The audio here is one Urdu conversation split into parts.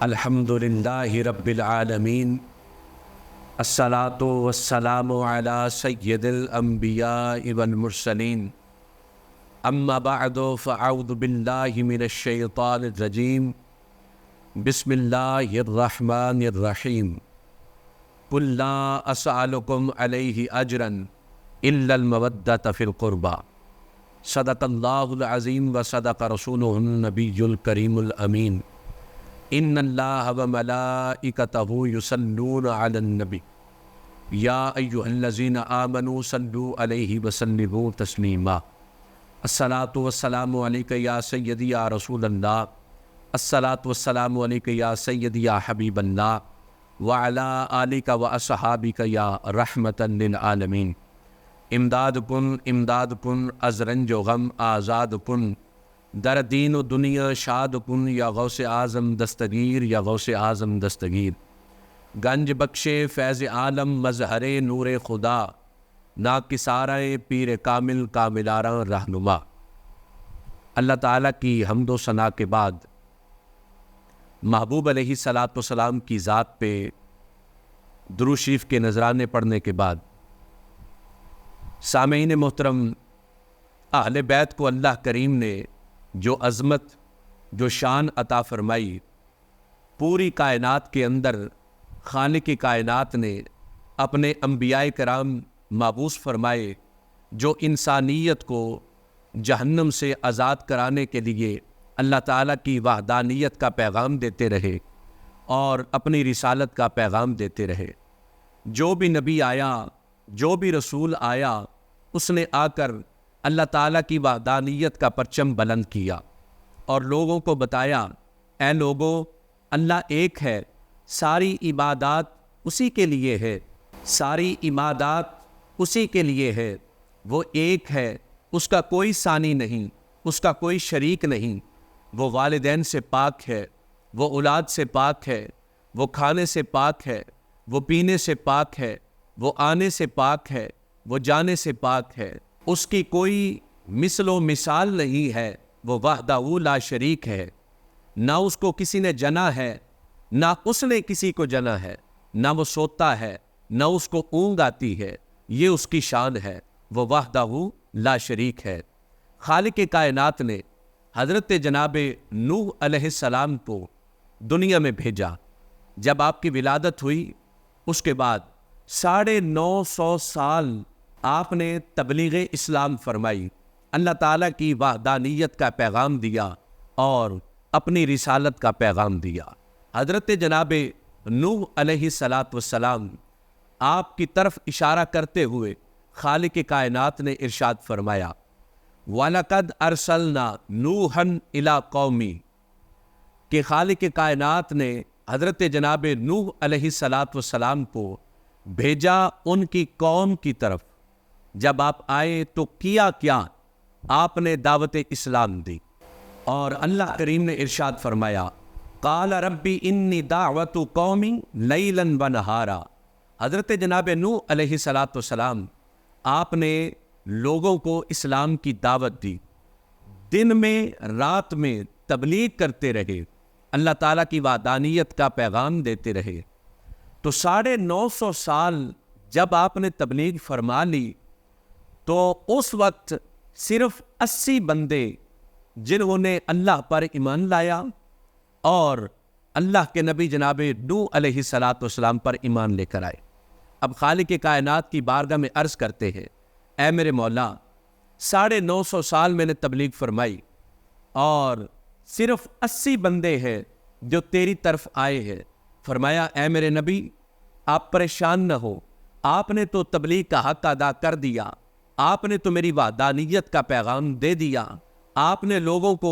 الحمد للہ رب العالمین، الصلاۃ والسلام علی سید الانبیاء والمرسلین، اما بعد فاعوذ باللہ من الشیطان الرجیم، بسم اللہ الرحمن الرحیم، قل لا اسألکم علیہ اجرا الا المودۃ فی القربی، صدق اللہ العظیم وصدق رسولہ النبی الکریم الامین۔ ان اللہ وملائکتہ یصلون علی النبی یا ایھا الذین آمنوا صلوا علیہ وسلموا تسلیما۔ الصلاۃ والسلام علیک یا سیدی یا رسول اللہ، الصلاۃ والسلام علیک یا سیدی یا حبیب اللہ، وعلی آلک واصحابک یا رحمۃ للعالمین۔ امداد کن از رنج و غم آزاد کن، در دین و دنیا شاد کن، یا غوث اعظم دستگیر یا غوث اعظم دستگیر۔ گنج بخشے فیض عالم مظہر نور خدا، ناکسارہ پیر کامل کاملاراں رہنما۔ اللہ تعالیٰ کی حمد و ثنا کے بعد محبوب علیہ الصلاۃ والسلام کی ذات پہ درود شریف کے نذرانے پڑھنے کے بعد، سامعین محترم، اہل بیت کو اللہ کریم نے جو عظمت، جو شان عطا فرمائی، پوری کائنات کے اندر خالق کائنات نے اپنے انبیاء کرام مبعوث فرمائے، جو انسانیت کو جہنم سے آزاد کرانے کے لیے اللہ تعالیٰ کی وحدانیت کا پیغام دیتے رہے اور اپنی رسالت کا پیغام دیتے رہے۔ جو بھی نبی آیا، جو بھی رسول آیا، اس نے آ کر اللہ تعالیٰ کی وحدانیت کا پرچم بلند کیا اور لوگوں کو بتایا، اے لوگو، اللہ ایک ہے، ساری عبادات اسی کے لیے ہے، ساری عبادات اسی کے لیے ہے، وہ ایک ہے، اس کا کوئی ثانی نہیں، اس کا کوئی شریک نہیں، وہ والدین سے پاک ہے، وہ اولاد سے پاک ہے، وہ کھانے سے پاک ہے، وہ پینے سے پاک ہے، وہ آنے سے پاک ہے، وہ جانے سے پاک ہے، اس کی کوئی مثل و مثال نہیں ہے، وہ وحدہ لا شریک ہے، نہ اس کو کسی نے جنا ہے، نہ اس نے کسی کو جنا ہے، نہ وہ سوتا ہے، نہ اس کو اونگ آتی ہے، یہ اس کی شان ہے، وہ وحدہ لا شریک ہے۔ خالق کائنات نے حضرت جناب نوح علیہ السلام کو دنیا میں بھیجا۔ جب آپ کی ولادت ہوئی، اس کے بعد 950 سال آپ نے تبلیغ اسلام فرمائی، اللہ تعالیٰ کی وحدانیت کا پیغام دیا اور اپنی رسالت کا پیغام دیا۔ حضرت جناب نوح علیہ السلام آپ کی طرف اشارہ کرتے ہوئے خالق کائنات نے ارشاد فرمایا، وَلَقَدْ أَرْسَلْنَا نُوحًا إِلَىٰ قَوْمِهِ، کہ خالق کائنات نے حضرت جناب نوح علیہ السلام کو بھیجا ان کی قوم کی طرف۔ جب آپ آئے تو کیا آپ نے دعوت اسلام دی، اور اللہ کریم نے ارشاد فرمایا، قال ربی انی دعوت قومی لیلا ونہارا۔ حضرت جناب نوح علیہ السلام آپ نے لوگوں کو اسلام کی دعوت دی، دن میں رات میں تبلیغ کرتے رہے، اللہ تعالیٰ کی وحدانیت کا پیغام دیتے رہے۔ تو 950 سال جب آپ نے تبلیغ فرما لی، تو اس وقت صرف 80 بندے جنہوں نے اللہ پر ایمان لایا اور اللہ کے نبی جناب نوح علیہ السلام پر ایمان لے کر آئے۔ اب خالق کائنات کی بارگاہ میں عرض کرتے ہیں، اے میرے مولا، 950 سال میں نے تبلیغ فرمائی اور صرف 80 بندے ہیں جو تیری طرف آئے ہیں۔ فرمایا، اے میرے نبی، آپ پریشان نہ ہو، آپ نے تو تبلیغ کا حق ادا کر دیا، آپ نے تو میری وحدانیت کا پیغام دے دیا، آپ نے لوگوں کو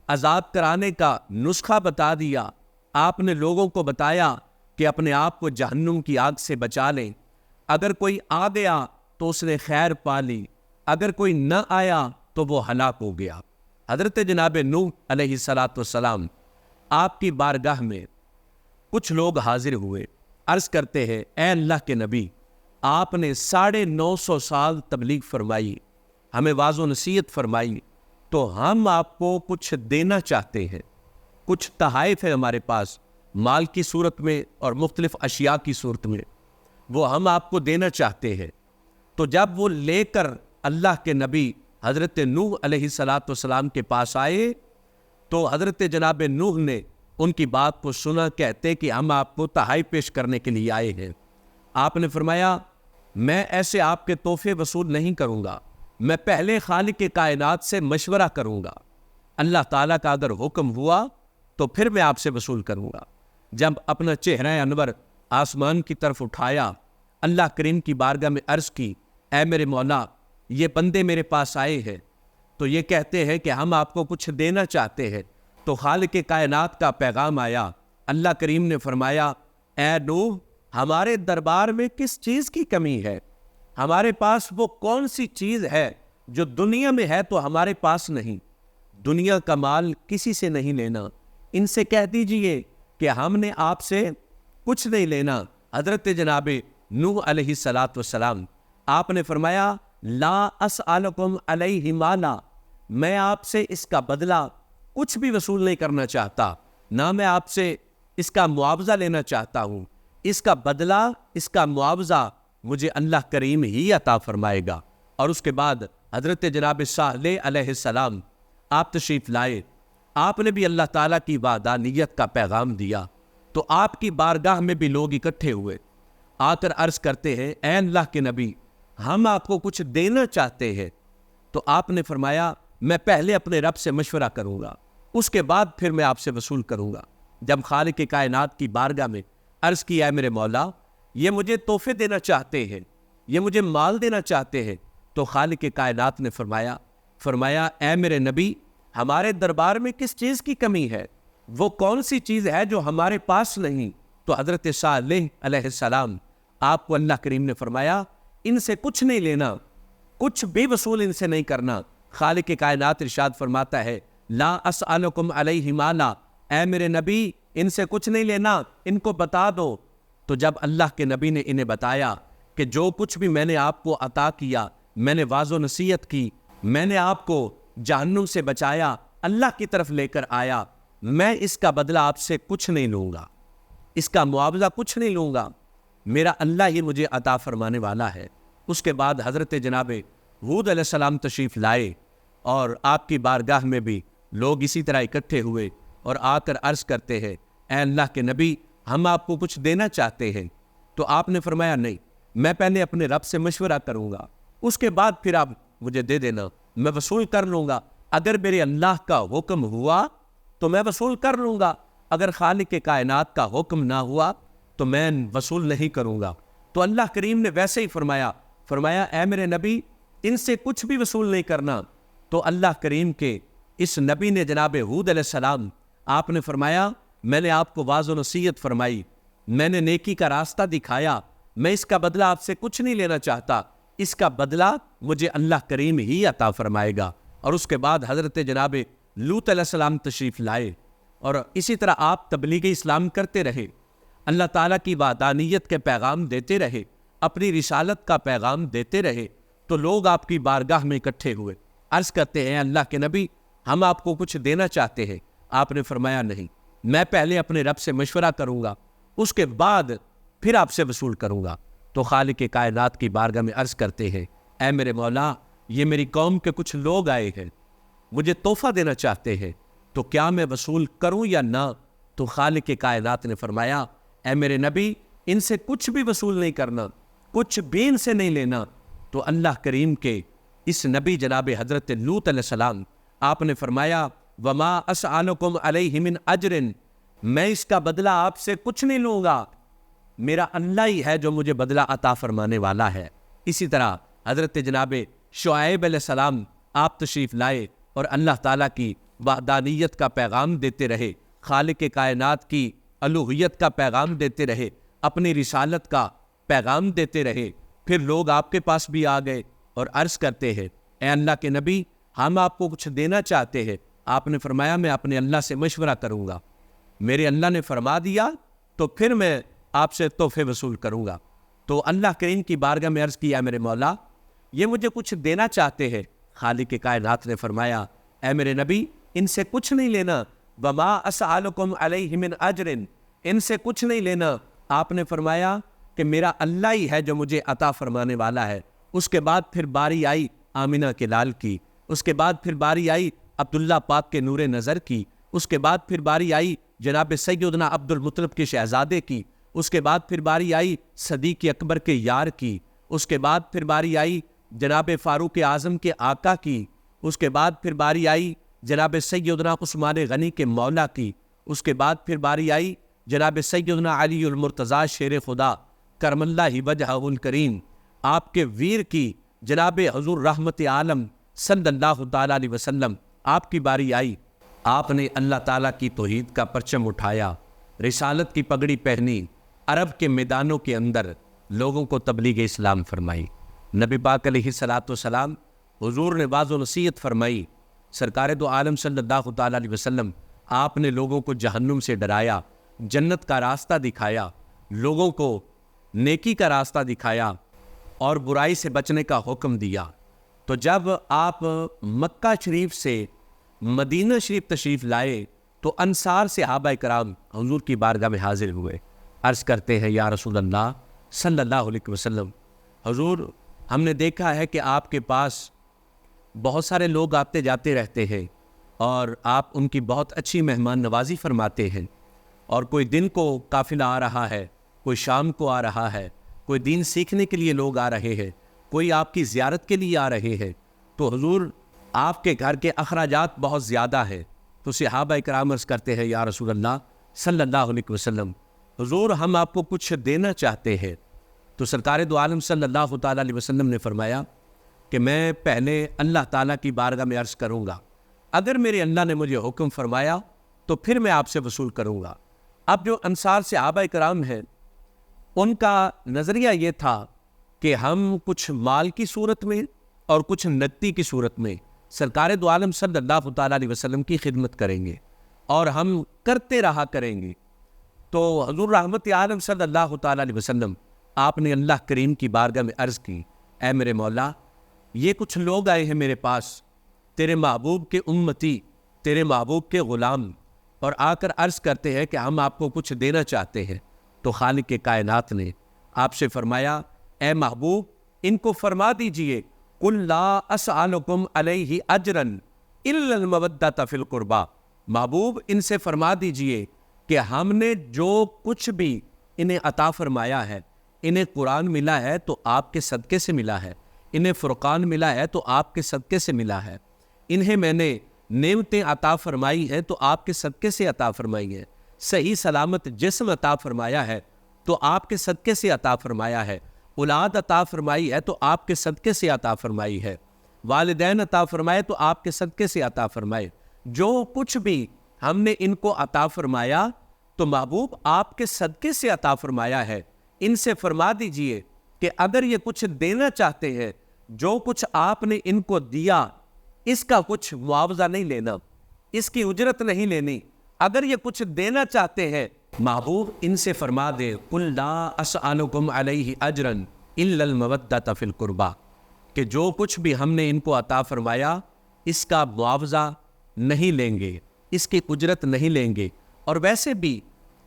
آزاد کرانے کا نسخہ بتا دیا، آپ نے لوگوں کو بتایا کہ اپنے آپ کو جہنم کی آگ سے بچا لیں، اگر کوئی آ گیا تو اس نے خیر پا لی، اگر کوئی نہ آیا تو وہ ہلاک ہو گیا۔ حضرت جناب نوح علیہ السلام آپ کی بارگاہ میں کچھ لوگ حاضر ہوئے، عرض کرتے ہیں، اے اللہ کے نبی، آپ نے 950 سال تبلیغ فرمائی، ہمیں واعظ و نصیحت فرمائی، تو ہم آپ کو کچھ دینا چاہتے ہیں، کچھ تحائف ہے ہمارے پاس، مال کی صورت میں اور مختلف اشیاء کی صورت میں، وہ ہم آپ کو دینا چاہتے ہیں۔ تو جب وہ لے کر اللہ کے نبی حضرت نوح علیہ السلام کے پاس آئے تو حضرت جناب نوح نے ان کی بات کو سنا، کہتے کہ ہم آپ کو تحائف پیش کرنے کے لیے آئے ہیں۔ آپ نے فرمایا میں ایسے آپ کے تحفے وصول نہیں کروں گا، میں پہلے خالق کائنات سے مشورہ کروں گا، اللہ تعالیٰ کا اگر حکم ہوا تو پھر میں آپ سے وصول کروں گا۔ جب اپنا چہرہ انور آسمان کی طرف اٹھایا، اللہ کریم کی بارگاہ میں عرض کی، اے میرے مولا یہ بندے میرے پاس آئے ہیں تو یہ کہتے ہیں کہ ہم آپ کو کچھ دینا چاہتے ہیں۔ تو خالق کائنات کا پیغام آیا، اللہ کریم نے فرمایا اے نوح ہمارے دربار میں کس چیز کی کمی ہے؟ ہمارے پاس وہ کون سی چیز ہے جو دنیا میں ہے تو ہمارے پاس نہیں؟ دنیا کا مال کسی سے نہیں لینا، ان سے کہہ دیجئے کہ ہم نے آپ سے کچھ نہیں لینا۔ حضرت جناب نوح علیہ السلام آپ نے فرمایا لا اسألکم علیہ مالا، میں آپ سے اس کا بدلہ کچھ بھی وصول نہیں کرنا چاہتا، نہ میں آپ سے اس کا معاوضہ لینا چاہتا ہوں، اس کا بدلہ اس کا معاوضہ مجھے اللہ کریم ہی عطا فرمائے گا۔ اور اس کے بعد حضرت جناب صالح علیہ السلام آپ تشریف لائے، آپ نے بھی اللہ تعالیٰ کی وحدانیت کا پیغام دیا، تو آپ کی بارگاہ میں بھی لوگ اکٹھے ہوئے، آ کر عرض کرتے ہیں اے اللہ کے نبی ہم آپ کو کچھ دینا چاہتے ہیں۔ تو آپ نے فرمایا میں پہلے اپنے رب سے مشورہ کروں گا، اس کے بعد پھر میں آپ سے وصول کروں گا۔ جب خالق کائنات کی بارگاہ میں عرض کیا اے میرے مولا یہ مجھے تحفے دینا چاہتے ہیں، یہ مجھے مال دینا چاہتے ہیں، تو خالق کائنات نے فرمایا اے میرے نبی ہمارے دربار میں کس چیز کی کمی ہے؟ وہ کون سی چیز ہے جو ہمارے پاس نہیں؟ تو حضرت صالح علیہ السلام آپ کو اللہ کریم نے فرمایا ان سے کچھ نہیں لینا، کچھ بھی وصول ان سے نہیں کرنا۔ خالق کائنات ارشاد فرماتا ہے لا اسألکم علیہ مالا، اے میرے نبی ان سے کچھ نہیں لینا، ان کو بتا دو۔ تو جب اللہ کے نبی نے انہیں بتایا کہ جو کچھ بھی میں نے آپ کو عطا کیا، میں نے واضح و نصیحت کی، میں نے آپ کو جہنم سے بچایا، اللہ کی طرف لے کر آیا، میں اس کا بدلہ آپ سے کچھ نہیں لوں گا، اس کا معاوضہ کچھ نہیں لوں گا، میرا اللہ ہی مجھے عطا فرمانے والا ہے۔ اس کے بعد حضرت جناب ہود علیہ السلام تشریف لائے اور آپ کی بارگاہ میں بھی لوگ اسی طرح اکٹھے ہوئے اور آ کر عرض کرتے ہیں اے اللہ کے نبی ہم آپ کو کچھ دینا چاہتے ہیں۔ تو آپ نے فرمایا نہیں، میں پہلے اپنے رب سے مشورہ کروں گا، اس کے بعد پھر آپ مجھے دے دینا، میں وصول کر لوں گا۔ اگر میرے اللہ کا حکم ہوا تو میں وصول کر لوں گا، اگر خالق کائنات کا حکم نہ ہوا تو میں وصول نہیں کروں گا۔ تو اللہ کریم نے ویسے ہی فرمایا اے میرے نبی ان سے کچھ بھی وصول نہیں کرنا۔ تو اللہ کریم کے اس نبی نے جناب ہود علیہ السلام آپ نے فرمایا میں نے آپ کو واضح و نصیحت فرمائی، میں نے نیکی کا راستہ دکھایا، میں اس کا بدلہ آپ سے کچھ نہیں لینا چاہتا، اس کا بدلہ مجھے اللہ کریم ہی عطا فرمائے گا۔ اور اس کے بعد حضرت جناب لوط علیہ السلام تشریف لائے اور اسی طرح آپ تبلیغ اسلام کرتے رہے، اللہ تعالیٰ کی وحدانیت کے پیغام دیتے رہے، اپنی رسالت کا پیغام دیتے رہے، تو لوگ آپ کی بارگاہ میں اکٹھے ہوئے، عرض کرتے ہیں اللہ کے نبی ہم آپ کو کچھ دینا چاہتے ہیں۔ آپ نے فرمایا نہیں، میں پہلے اپنے رب سے مشورہ کروں گا، اس کے بعد پھر آپ سے وصول کروں گا۔ تو خالق کائنات کی بارگاہ میں عرض کرتے ہیں اے میرے مولا یہ میری قوم کے کچھ لوگ آئے ہیں، مجھے تحفہ دینا چاہتے ہیں، تو کیا میں وصول کروں یا نہ؟ تو خالق کائنات نے فرمایا اے میرے نبی ان سے کچھ بھی وصول نہیں کرنا، کچھ بھی ان سے نہیں لینا۔ تو اللہ کریم کے اس نبی جناب حضرت لوط علیہ السلام آپ نے فرمایا وما اسألکم علیہ من اجر، میں اس کا بدلہ آپ سے کچھ نہیں لوں گا، میرا اللہ ہی ہے جو مجھے بدلہ عطا فرمانے والا ہے۔ اسی طرح حضرت جناب شعیب علیہ السلام آپ تشریف لائے اور اللہ تعالیٰ کی وحدانیت کا پیغام دیتے رہے، خالق کائنات کی الوہیت کا پیغام دیتے رہے، اپنی رسالت کا پیغام دیتے رہے۔ پھر لوگ آپ کے پاس بھی آ گئے اور عرض کرتے ہیں اے اللہ کے نبی ہم آپ کو کچھ دینا چاہتے ہیں۔ آپ نے فرمایا میں اپنے اللہ سے مشورہ کروں گا، میرے اللہ نے فرما دیا تو پھر میں آپ سے تحفے وصول کروں گا۔ تو اللہ کریم کی بارگاہ میں عرض کیا میرے مولا یہ مجھے کچھ دینا چاہتے ہیں۔ خالق کائنات نے فرمایا اے میرے نبی ان سے کچھ نہیں لینا، وما اسألکم علیہ من اجر، ان سے کچھ نہیں لینا۔ آپ نے فرمایا کہ میرا اللہ ہی ہے جو مجھے عطا فرمانے والا ہے۔ اس کے بعد پھر باری آئی آمینہ کے لال کی، اس کے بعد پھر باری آئی عبداللہ پاک کے نور نظر کی، اس کے بعد پھر باری آئی جناب سیدنا عبد المطلب کے شہزادے کی، اس کے بعد پھر باری آئی صدیق اکبر کے یار کی، اس کے بعد پھر باری آئی جناب فاروق اعظم کے آقا کی، اس کے بعد پھر باری آئی جناب سیدنا عثمان غنی کے مولا کی، اس کے بعد پھر باری آئی جناب سیدنا علی المرتضیٰ شیر خدا کرم اللہ وجہہ الکریم آپ کے ویر کی، جناب حضور رحمت عالم صلی اللہ تعالیٰ علیہ وسلم آپ کی باری آئی۔ آپ نے اللہ تعالیٰ کی توحید کا پرچم اٹھایا، رسالت کی پگڑی پہنی، عرب کے میدانوں کے اندر لوگوں کو تبلیغ اسلام فرمائی۔ نبی پاک علیہ الصلاۃ والسلام حضور نے واضح و نصیحت فرمائی، سرکار دو عالم صلی اللہ تعالیٰ علیہ وسلم آپ نے لوگوں کو جہنم سے ڈرایا، جنت کا راستہ دکھایا، لوگوں کو نیکی کا راستہ دکھایا اور برائی سے بچنے کا حکم دیا۔ تو جب آپ مکہ شریف سے مدینہ شریف تشریف لائے تو انصار صحابہ کرام حضور کی بارگاہ میں حاضر ہوئے، عرض کرتے ہیں یا رسول اللہ صلی اللہ علیہ وسلم، حضور ہم نے دیکھا ہے کہ آپ کے پاس بہت سارے لوگ آتے جاتے رہتے ہیں اور آپ ان کی بہت اچھی مہمان نوازی فرماتے ہیں، اور کوئی دن کو قافلہ آ رہا ہے، کوئی شام کو آ رہا ہے، کوئی دین سیکھنے کے لیے لوگ آ رہے ہیں، کوئی آپ کی زیارت کے لیے آ رہے ہیں، تو حضور آپ کے گھر کے اخراجات بہت زیادہ ہیں۔ تو صحابہ کرام عرض کرتے ہیں یا رسول اللہ صلی اللہ علیہ وسلم، حضور ہم آپ کو کچھ دینا چاہتے ہیں۔ تو سرکار دو عالم صلی اللہ تعالیٰ علیہ وسلم نے فرمایا کہ میں پہلے اللہ تعالیٰ کی بارگاہ میں عرض کروں گا، اگر میرے اللہ نے مجھے حکم فرمایا تو پھر میں آپ سے وصول کروں گا۔ اب جو انصار صحابہ کرام ہیں ان کا نظریہ یہ تھا کہ ہم کچھ مال کی صورت میں اور کچھ نقدی کی صورت میں سرکار دو عالم صلی اللہ تعالیٰ علیہ وسلم کی خدمت کریں گے اور ہم کرتے رہا کریں گے۔ تو حضور رحمت عالم صلی اللہ تعالیٰ علیہ وسلم آپ نے اللہ کریم کی بارگاہ میں عرض کی، اے میرے مولا یہ کچھ لوگ آئے ہیں میرے پاس، تیرے محبوب کے امتی، تیرے محبوب کے غلام، اور آ کر عرض کرتے ہیں کہ ہم آپ کو کچھ دینا چاہتے ہیں۔ تو خالق کائنات نے آپ سے فرمایا، اے محبوب ان کو فرما دیجئے قُلْ لَا أَسْأَلُكُمْ عَلَيْهِ أَجْرًا إِلَّا الْمَوَدَّةَ فِي الْقُرْبَى، محبوب ان سے فرما دیجئے کہ ہم نے جو کچھ بھی انہیں عطا فرمایا ہے، انہیں قرآن ملا ہے تو آپ کے صدقے سے ملا ہے، انہیں فرقان ملا ہے تو آپ کے صدقے سے ملا ہے، انہیں میں نے نعمتیں عطا فرمائی ہیں تو آپ کے صدقے سے عطا فرمائی ہیں، صحیح سلامت جسم عطا فرمایا ہے تو آپ کے صدقے سے عطا فرمایا ہے، اولاد عطا فرمائی ہے تو آپ کے صدقے سے عطا فرمائی ہے، والدین عطا فرمائے تو آپ کے صدقے سے عطا فرمائے، جو کچھ بھی ہم نے ان کو عطا فرمایا تو محبوب آپ کے صدقے سے عطا فرمایا ہے۔ ان سے فرما دیجئے کہ اگر یہ کچھ دینا چاہتے ہیں، جو کچھ آپ نے ان کو دیا اس کا کچھ معاوضہ نہیں لینا، اس کی اجرت نہیں لینی، اگر یہ کچھ دینا چاہتے ہیں محبوب ان سے فرما دے قُلْ لَا أَسْأَلُكُمْ عَلَيْهِ أَجْرًا إِلَّا الْمَوَدَّةَ فِي الْقُرْبَى، کہ جو کچھ بھی ہم نے ان کو عطا فرمایا اس کا معاوضہ نہیں لیں گے، اس کی اجرت نہیں لیں گے۔ اور ویسے بھی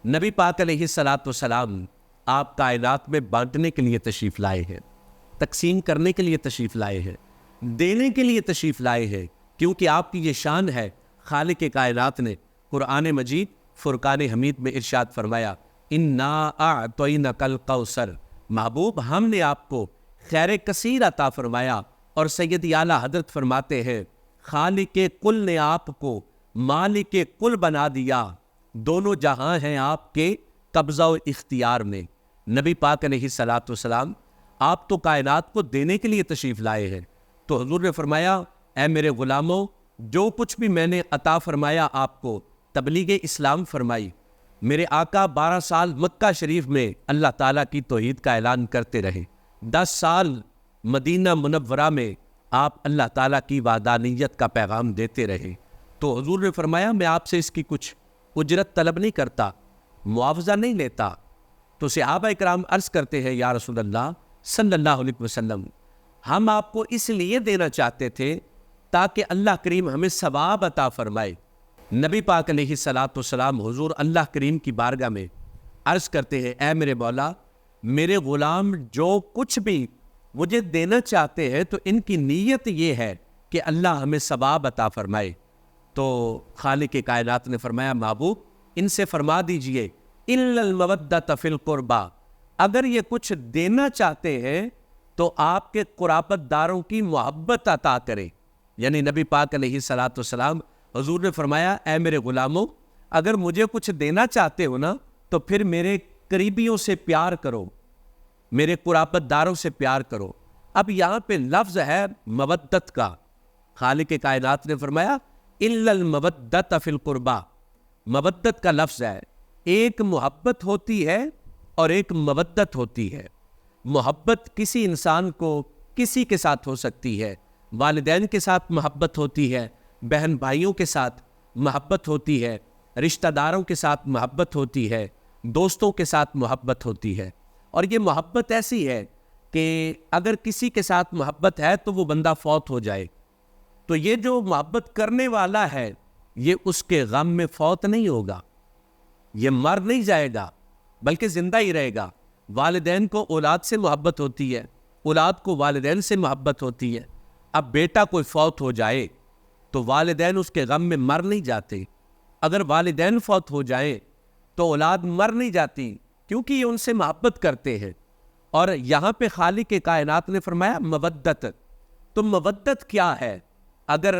نبی پاک علیہ الصلاۃ والسلام آپ کائنات میں بانٹنے کے لیے تشریف لائے ہیں، تقسیم کرنے کے لیے تشریف لائے ہیں، دینے کے لیے تشریف لائے ہیں، کیونکہ آپ کی یہ شان ہے۔ خالق کائنات نے قرآن مجید فرقان حمید میں ارشاد فرمایا، اِنَّا أَعْطَيْنَكَ الْكَوْثَرَ، محبوب ہم نے آپ کو خیر کثیر عطا فرمایا۔ اور سید اعلیٰ حضرت فرماتے ہیں خالق کل نے آپ کو مالک کل بنا دیا، دونوں جہاں ہیں آپ کے قبضہ و اختیار میں۔ نبی پاک علیہ الصلاۃ والسلام آپ تو کائنات کو دینے کے لیے تشریف لائے ہیں، تو حضور نے فرمایا اے میرے غلاموں جو کچھ بھی میں نے عطا فرمایا آپ کو، تبلیغ اسلام فرمائی۔ میرے آقا 12 سال مکہ شریف میں اللہ تعالیٰ کی توحید کا اعلان کرتے رہے، 10 سال مدینہ منورہ میں آپ اللہ تعالیٰ کی وحدانیت کا پیغام دیتے رہے۔ تو حضور نے فرمایا میں آپ سے اس کی کچھ اجرت طلب نہیں کرتا، معاوضہ نہیں لیتا۔ تو صحابہ کرام عرض کرتے ہیں یا رسول اللہ صلی اللہ علیہ وسلم، ہم آپ کو اس لیے دینا چاہتے تھے تاکہ اللہ کریم ہمیں ثواب عطا فرمائے۔ نبی پاک علیہ الصلاۃ والسلام حضور اللہ کریم کی بارگاہ میں عرض کرتے ہیں اے میرے مولا میرے غلام جو کچھ بھی مجھے دینا چاہتے ہیں تو ان کی نیت یہ ہے کہ اللہ ہمیں ثواب عطا فرمائے۔ تو خالق کائنات نے فرمایا محبوب ان سے فرما دیجئے الا المودۃ فی القربی، اگر یہ کچھ دینا چاہتے ہیں تو آپ کے قرابت داروں کی محبت عطا کریں۔ یعنی نبی پاک علیہ الصلاۃ والسلام حضور نے فرمایا اے میرے غلاموں اگر مجھے کچھ دینا چاہتے ہو نا تو پھر میرے قریبیوں سے پیار کرو، میرے قرابت داروں سے پیار کرو۔ اب یہاں پہ لفظ ہے مودت کا، خالق کائنات نے فرمایا الا المودۃ فی القربی، مودت کا لفظ ہے، ایک محبت ہوتی ہے اور ایک مودت ہوتی ہے۔ محبت کسی انسان کو کسی کے ساتھ ہو سکتی ہے، والدین کے ساتھ محبت ہوتی ہے، بہن بھائیوں کے ساتھ محبت ہوتی ہے، رشتہ داروں کے ساتھ محبت ہوتی ہے، دوستوں کے ساتھ محبت ہوتی ہے۔ اور یہ محبت ایسی ہے کہ اگر کسی کے ساتھ محبت ہے تو وہ بندہ فوت ہو جائے تو یہ جو محبت کرنے والا ہے یہ اس کے غم میں فوت نہیں ہوگا، یہ مر نہیں جائے گا بلکہ زندہ ہی رہے گا۔ والدین کو اولاد سے محبت ہوتی ہے، اولاد کو والدین سے محبت ہوتی ہے۔ اب بیٹا کوئی فوت ہو جائے تو والدین اس کے غم میں مر نہیں جاتے، اگر والدین فوت ہو جائیں تو اولاد مر نہیں جاتی کیونکہ یہ ان سے محبت کرتے ہیں۔ اور یہاں پہ خالق کائنات نے فرمایا مودت، تو مودت کیا ہے؟ اگر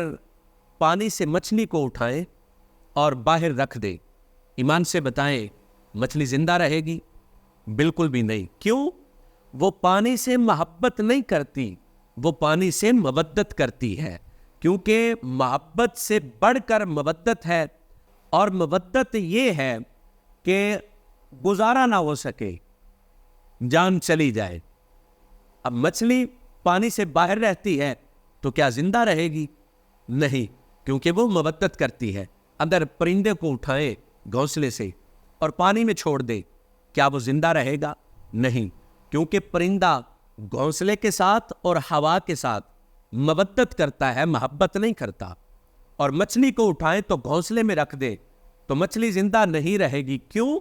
پانی سے مچھلی کو اٹھائیں اور باہر رکھ دیں، ایمان سے بتائیں مچھلی زندہ رہے گی؟ بالکل بھی نہیں۔ کیوں؟ وہ پانی سے محبت نہیں کرتی، وہ پانی سے مودت کرتی ہے، کیونکہ محبت سے بڑھ کر مودت ہے، اور مودت یہ ہے کہ گزارا نہ ہو سکے، جان چلی جائے۔ اب مچھلی پانی سے باہر رہتی ہے تو کیا زندہ رہے گی؟ نہیں، کیونکہ وہ مودت کرتی ہے۔ اگر پرندے کو اٹھائیں گھونسلے سے اور پانی میں چھوڑ دیں، کیا وہ زندہ رہے گا؟ نہیں، کیونکہ پرندہ گھونسلے کے ساتھ اور ہوا کے ساتھ مودت کرتا ہے، محبت نہیں کرتا۔ اور مچھلی کو اٹھائیں تو گھونسلے میں رکھ دیں تو مچھلی زندہ نہیں رہے گی۔ کیوں؟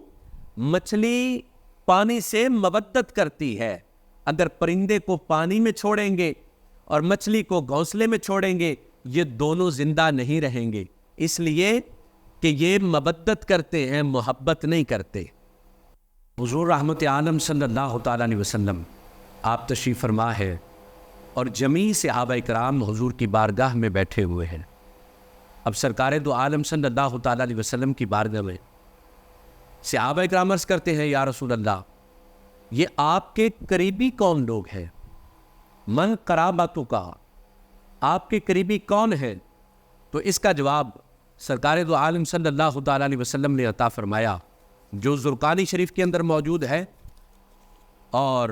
مچھلی پانی سے مودت کرتی ہے۔ اگر پرندے کو پانی میں چھوڑیں گے اور مچھلی کو گھونسلے میں چھوڑیں گے یہ دونوں زندہ نہیں رہیں گے، اس لیے کہ یہ مودت کرتے ہیں، محبت نہیں کرتے۔ حضور رحمت عالم صلی اللہ تعالیٰ علیہ وسلم آپ تشریف فرما ہے اور جمیع صحابہ کرام حضور کی بارگاہ میں بیٹھے ہوئے ہیں۔ اب سرکار دو عالم صلی اللہ تعالیٰ علیہ وسلم کی بارگاہ میں صحابہ کرام عرض کرتے ہیں یا رسول اللہ یہ آپ کے قریبی کون لوگ ہیں؟ من قرابتک، آپ کے قریبی کون ہیں؟ تو اس کا جواب سرکار دو عالم صلی اللہ تعالیٰ علیہ وسلم نے عطا فرمایا، جو زرقانی شریف کے اندر موجود ہے اور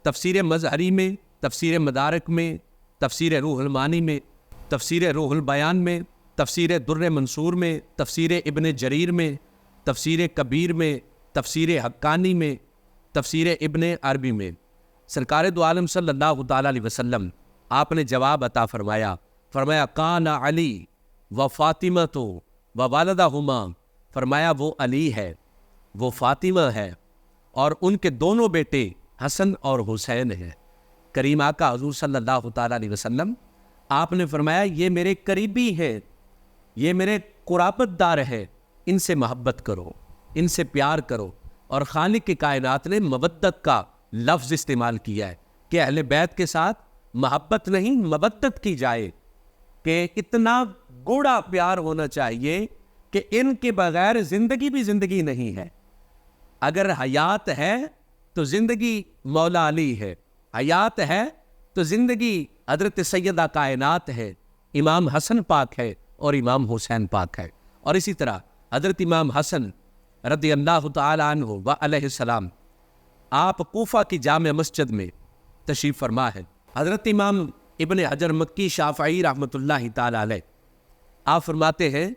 تفسیر مظہری میں، تفسیر مدارک میں، تفسیر روح المعانی میں، تفسیر روح البیان میں، تفسیر در منصور میں، تفسیر ابن جریر میں، تفسیر کبیر میں، تفسیر حقانی میں، تفسیر ابن عربی میں، سرکار دو عالم صلی اللہ تعالیٰ علیہ وسلم آپ نے جواب عطا فرمایا، فرمایا کان علی و فاطمہ و والدہما، فرمایا وہ علی ہے، وہ فاطمہ ہے اور ان کے دونوں بیٹے حسن اور حسین ہیں۔ کریم آقا حضور صلی اللہ تعالیٰ علیہ وسلم آپ نے فرمایا یہ میرے قریبی ہیں، یہ میرے قرابت دار ہیں، ان سے محبت کرو، ان سے پیار کرو۔ اور خالق کی کائنات نے مودت کا لفظ استعمال کیا ہے کہ اہل بیت کے ساتھ محبت نہیں مودت کی جائے، کہ اتنا گوڑا پیار ہونا چاہیے کہ ان کے بغیر زندگی بھی زندگی نہیں ہے۔ اگر حیات ہے تو زندگی مولا علی ہے، حیات ہے تو زندگی حضرت سیدہ کائنات ہے، امام حسن پاک ہے اور امام حسین پاک ہے۔ اور اسی طرح حضرت امام حسن رضی اللہ تعالی عنہ و علیہ السلام آپ کوفہ کی جامع مسجد میں تشریف فرما ہے۔ حضرت امام ابن حجر مکی شافعی رحمۃ اللہ تعالی علیہ آپ فرماتے ہیں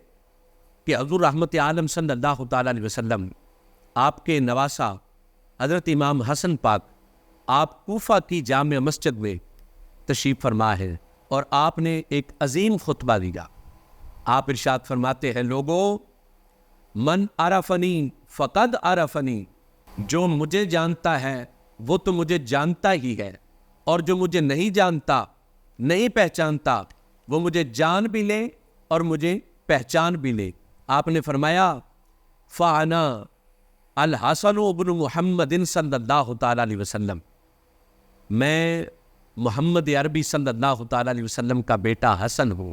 کہ حضور رحمت عالم صلی اللہ تعالی علیہ وسلم آپ کے نواسا حضرت امام حسن پاک آپ کوفہ کی جامع مسجد میں تشریف فرما ہے اور آپ نے ایک عظیم خطبہ دیا۔ آپ ارشاد فرماتے ہیں لوگو من عرفنی فقد عرفنی جو مجھے جانتا ہے وہ تو مجھے جانتا ہی ہے، اور جو مجھے نہیں جانتا، نہیں پہچانتا، وہ مجھے جان بھی لے اور مجھے پہچان بھی لے۔ آپ نے فرمایا فَأَنَا الْحَسَنُ ابن محمد صلی اللہ تعالیٰ علیہ وسلم، میں محمد عربی صلی اللہ تعالیٰ علیہ وسلم کا بیٹا حسن ہوں،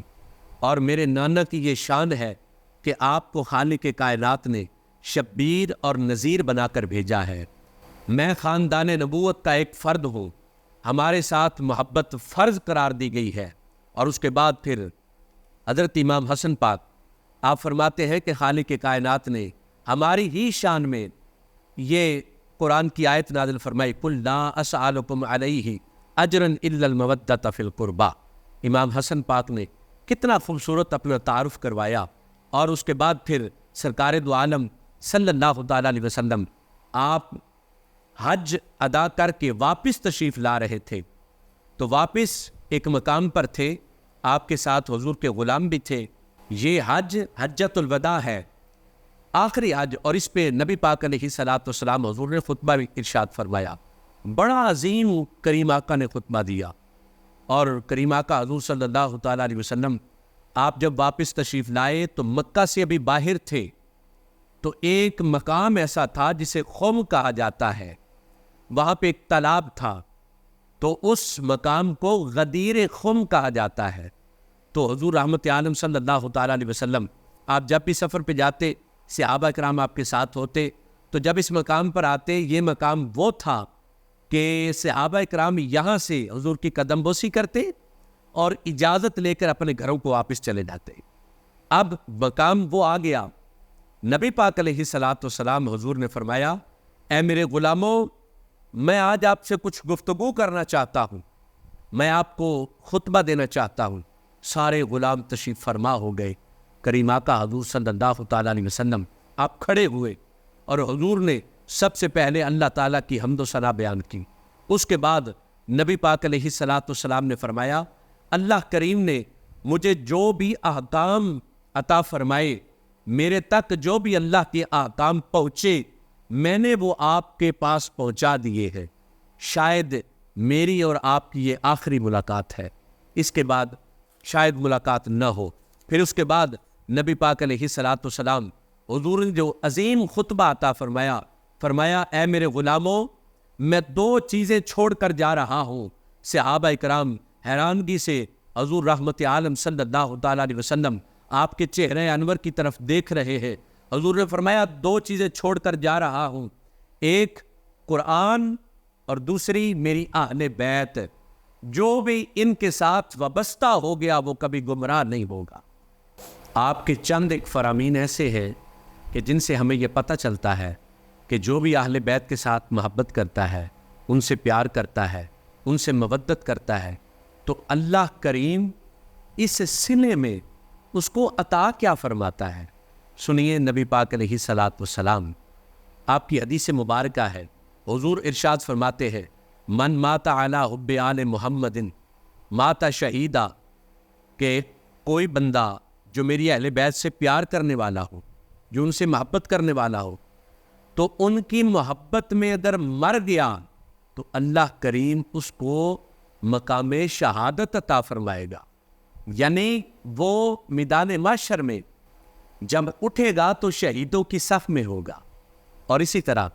اور میرے نانا کی یہ شان ہے کہ آپ کو خالق کائنات نے شبیر اور نذیر بنا کر بھیجا ہے۔ میں خاندان نبوت کا ایک فرد ہوں، ہمارے ساتھ محبت فرض قرار دی گئی ہے۔ اور اس کے بعد پھر حضرت امام حسن پاک آپ فرماتے ہیں کہ خالق کائنات نے ہماری ہی شان میں یہ قرآن کی آیت نازل فرمائی، قُلْ لَا أَسْأَلُكُمْ عَلَيْهِ أَجْرًا إِلَّا الْمَوَدَّةَ فِي الْقُرْبَى۔ امام حسن پاک نے کتنا خوبصورت اپنا تعارف کروایا، اور اس کے بعد پھر سرکار دو عالم صلی اللہ تعالیٰ علیہ وسلم آپ حج ادا کر کے واپس تشریف لا رہے تھے، تو واپس ایک مقام پر تھے، آپ کے ساتھ حضور کے غلام بھی تھے۔ یہ حج حجۃ الوداع ہے، آخری حج، اور اس پہ نبی پاک علیہ الصلوۃ والسلام حضور نے خطبہ بھی ارشاد فرمایا۔ بڑا عظیم کریم آقا نے خطبہ دیا، اور کریم آقا حضور صلی اللہ تعالیٰ علیہ وسلم آپ جب واپس تشریف لائے تو مکہ سے ابھی باہر تھے، تو ایک مقام ایسا تھا جسے خم کہا جاتا ہے، وہاں پہ ایک تالاب تھا، تو اس مقام کو غدیر خم کہا جاتا ہے۔ تو حضور رحمت عالم صلی اللہ تعالیٰ علیہ وسلم آپ جب بھی سفر پہ جاتے، صحابہ کرام آپ کے ساتھ ہوتے، تو جب اس مقام پر آتے، یہ مقام وہ تھا کہ صحابہ کرام یہاں سے حضور کی قدم بوسی کرتے اور اجازت لے کر اپنے گھروں کو واپس چلے جاتے۔ اب مقام وہ آ گیا، نبی پاک علیہ الصلوۃ والسلام حضور نے فرمایا، اے میرے غلاموں، میں آج آپ سے کچھ گفتگو کرنا چاہتا ہوں، میں آپ کو خطبہ دینا چاہتا ہوں۔ سارے غلام تشریف فرما ہو گئے، کریم آقا حضور صلی اللہ تعالیٰ علیہ وسلم آپ کھڑے ہوئے، اور حضور نے سب سے پہلے اللہ تعالیٰ کی حمد و ثنا بیان کی۔ اس کے بعد نبی پاک علیہ الصلوۃ والسلام نے فرمایا، اللہ کریم نے مجھے جو بھی احکام عطا فرمائے، میرے تک جو بھی اللہ کے احکام پہنچے، میں نے وہ آپ کے پاس پہنچا دیے ہیں۔ شاید میری اور آپ کی یہ آخری ملاقات ہے، اس کے بعد شاید ملاقات نہ ہو۔ پھر اس کے بعد نبی پاک علیہ الصلوۃ والسلام حضور نے جو عظیم خطبہ عطا فرمایا، فرمایا اے میرے غلاموں، میں دو چیزیں چھوڑ کر جا رہا ہوں۔ صحابہ کرام حیرانگی سے حضور رحمت عالم صلی اللہ تعالیٰ علیہ وسلم آپ کے چہرے انور کی طرف دیکھ رہے ہیں۔ حضور نے فرمایا دو چیزیں چھوڑ کر جا رہا ہوں، ایک قرآن اور دوسری میری اہل بیت، جو بھی ان کے ساتھ وابستہ ہو گیا وہ کبھی گمراہ نہیں ہوگا۔ آپ کے چند ایک فرامین ایسے ہیں کہ جن سے ہمیں یہ پتہ چلتا ہے کہ جو بھی اہل بیت کے ساتھ محبت کرتا ہے، ان سے پیار کرتا ہے، ان سے مودت کرتا ہے، تو اللہ کریم اس صلے میں اس کو عطا کیا فرماتا ہے۔ سنیے نبی پاک علیہ الصلوۃ والسلام آپ کی حدیث مبارکہ ہے، حضور ارشاد فرماتے ہیں، من مات علی حب آل محمد مات شہیدہ، کہ کوئی بندہ جو میری اہل بیت سے پیار کرنے والا ہو، جو ان سے محبت کرنے والا ہو، تو ان کی محبت میں اگر مر گیا تو اللہ کریم اس کو مقام شہادت عطا فرمائے گا، یعنی وہ میدان محشر میں جب اٹھے گا تو شہیدوں کی صف میں ہوگا۔ اور اسی طرح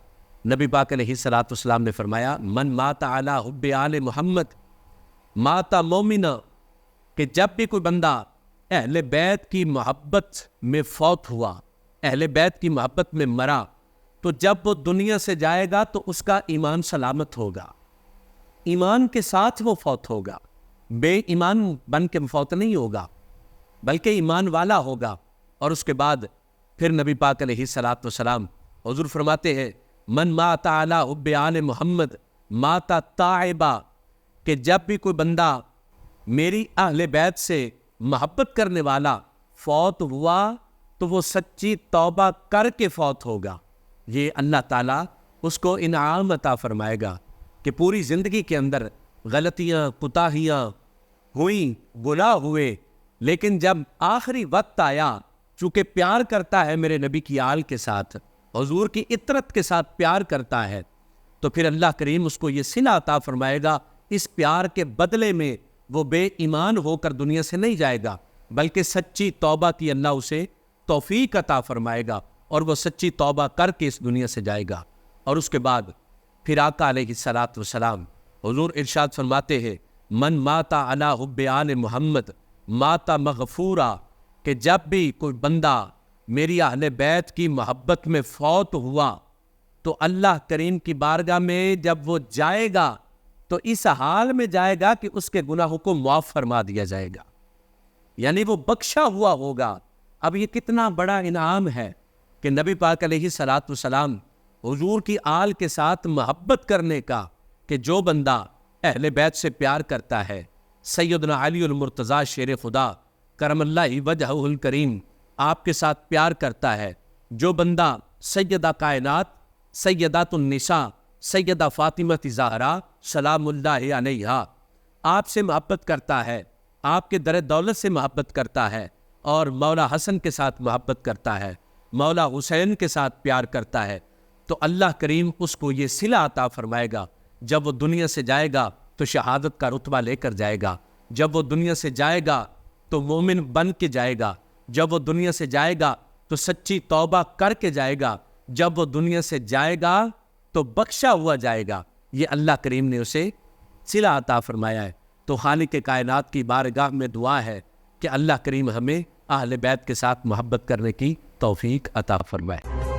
نبی پاک علیہ الصلوۃ والسلام نے فرمایا، من مات علی حب آل محمد مات مومنا، کہ جب بھی کوئی بندہ اہل بیت کی محبت میں فوت ہوا، اہل بیت کی محبت میں مرا، تو جب وہ دنیا سے جائے گا تو اس کا ایمان سلامت ہوگا، ایمان کے ساتھ وہ فوت ہوگا، بے ایمان بن کے فوت نہیں ہوگا بلکہ ایمان والا ہوگا۔ اور اس کے بعد پھر نبی پاک علیہ الصلوۃ والسلام حضور فرماتے ہیں، من مات علی حب آل محمد مات تائبا، کہ جب بھی کوئی بندہ میری اہل بیت سے محبت کرنے والا فوت ہوا تو وہ سچی توبہ کر کے فوت ہوگا۔ یہ اللہ تعالیٰ اس کو انعام عطا فرمائے گا کہ پوری زندگی کے اندر غلطیاں کوتاہیاں ہوئیں، گناہ ہوئے، لیکن جب آخری وقت آیا، چونکہ پیار کرتا ہے میرے نبی کی آل کے ساتھ، حضور کی اطرت کے ساتھ پیار کرتا ہے تو پھر اللہ کریم اس کو یہ صلہ عطا فرمائے گا. اس پیار کے بدلے میں وہ بے ایمان ہو کر دنیا سے نہیں جائے گا، بلکہ سچی توبہ کی اللہ اسے توفیق عطا فرمائے گا اور وہ سچی توبہ کر کے اس دنیا سے جائے گا. اور اس کے بعد پھر آقا علیہ الصلاۃ والسلام حضور ارشاد فرماتے ہیں من ماتا علی حب آل محمد ماتا مغفورا، کہ جب بھی کوئی بندہ میری اہل بیت کی محبت میں فوت ہوا تو اللہ کریم کی بارگاہ میں جب وہ جائے گا تو اس حال میں جائے گا کہ اس کے گناہوں کو معاف فرما دیا جائے گا، یعنی وہ بخشا ہوا ہوگا. اب یہ کتنا بڑا انعام ہے کہ نبی پاک علیہ الصلاۃ والسلام حضور کی آل کے ساتھ محبت کرنے کا، کہ جو بندہ اہل بیت سے پیار کرتا ہے، سیدنا علی المرتضیٰ شیر خدا کرم اللہ وجہہ الکریم آپ کے ساتھ پیار کرتا ہے، جو بندہ سیدہ کائنات سیدات النساء سیدہ فاطمہ زہرا سلام اللہ علیہا آپ سے محبت کرتا ہے، آپ کے در دولت سے محبت کرتا ہے، اور مولا حسن کے ساتھ محبت کرتا ہے، مولا حسین کے ساتھ پیار کرتا ہے، تو اللہ کریم اس کو یہ صلہ عطا فرمائے گا. جب وہ دنیا سے جائے گا تو شہادت کا رتبہ لے کر جائے گا، جب وہ دنیا سے جائے گا تو مومن بن کے جائے گا، جب وہ دنیا سے جائے گا تو سچی توبہ کر کے جائے گا، جب وہ دنیا سے جائے گا تو بخشا ہوا جائے گا. یہ اللہ کریم نے اسے صلہ عطا فرمایا ہے. تو خالق کائنات کی بارگاہ میں دعا ہے کہ اللہ کریم ہمیں اہل بیت کے ساتھ محبت کرنے کی توفیق عطا فرمائے.